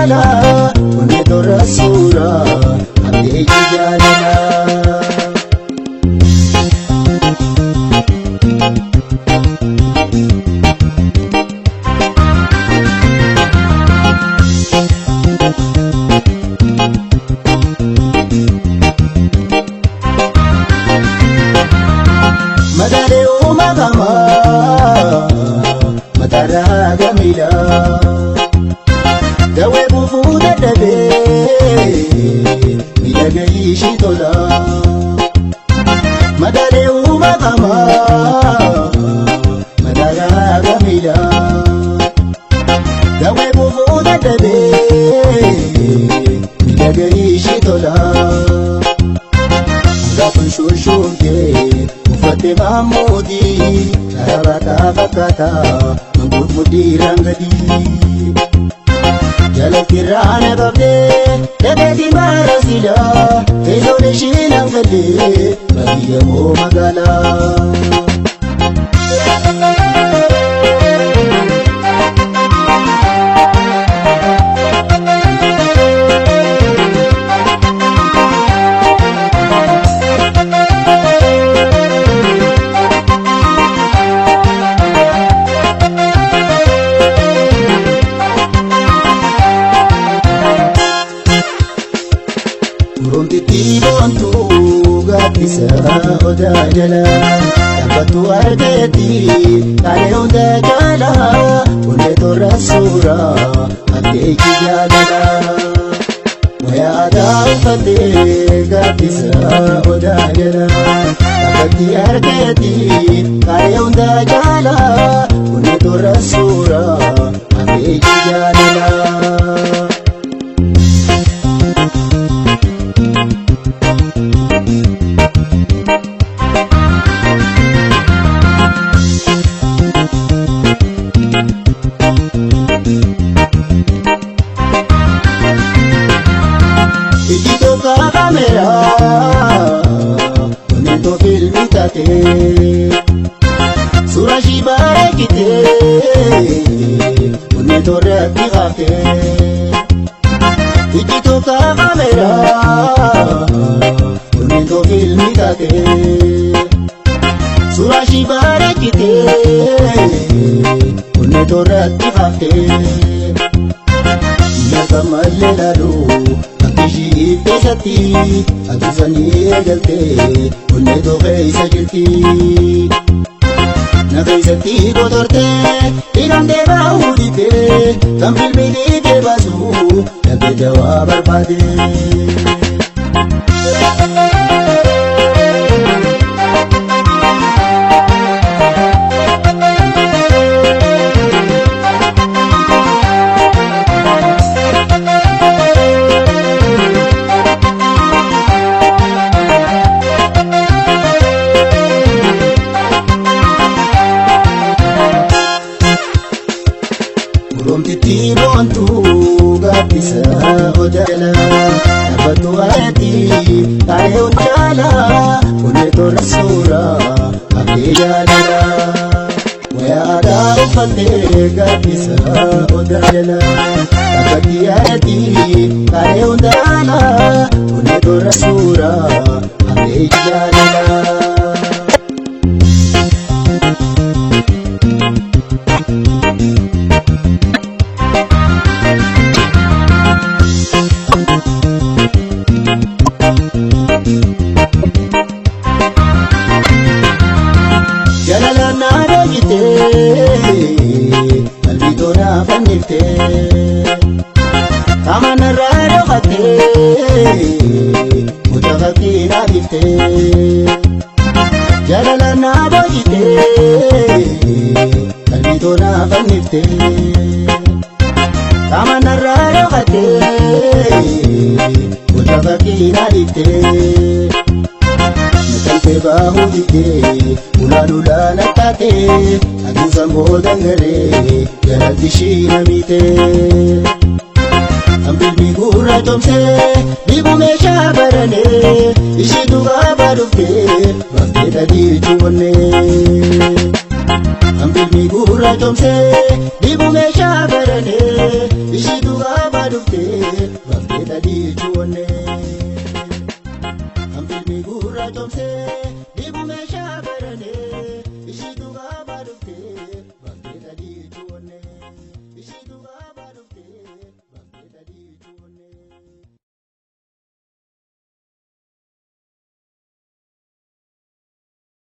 jala Unni torra suura Abdeeji jaalala Madale umagama Matara gamila Dawe bufu dadhabe Miidhaga ishii tola Madale umagama Matara gamila Dawe bufu dadhabe Miidhaga ishii tola Gafan shoshooftee uffate maammoodii Sharabataa fakkaata mangudmudii rangadii Jalakirraa na qabdee dhabeetii maara silaa Teessoon ishii nan gallee baadiyyaa moo magaalaa Urumtitti boontuu gaaddisa odaa jala Dhaabbattu argeetti kaalee hunda jala Hundee torra suura abdeeji jaalala Wayaa aadaa uffattee gaaddisa odaa jala Dhaabbatti argeetti kaalee hunda jala Hundee torra suura abdeeji jaalala Ijito kamera, unento filmi tate. Sura shibare kite, unento rapi kate. Ijito kamera, unento filmi tate. Sura shibare kite, unento rapi kate. Nakamalle lalu. Ishii keessatti aduusanii eegaltee onnee keessa jirti. Na keessatti kotortee hidhamtee baahuu dhiibee kan bilbilii kee baasu dhabee jawaa barbaade. Urumtitti boontuu gaaddisa odaa jala Dhaabbattu argeetti kaalee hunda jala Hundee torra suura abdee jaalala Wayaa aadaa uffattee gaaddisa odaa jala Dhaabatti argeetti kaalee hunda jala Hundee torra suura abdee jaalala Jalala naannoo gittee qalbii na fanniftee qaama narraa dhokattee muka fakkii na biftee. Jalala naannoo gittee qalbii na fanniftee qaama narraa dhokattee muka fakkii na biftee. Nakaltee baahuu dhiibdee ulaan ulaan akkaatee aduusan boodan garee jalatti ishii namiitee. Hambilmi gurra coomsee dhiibu meeshaa baranee ishiitu baabaa dhuftee baftee dhadhiichuu bonnee. Hambifni gurraachomsee dhiibu meeshaa baranee ishiitu gaafa dhuftee baftee dhadhii chuwannee. Hambifni gurraachomsee.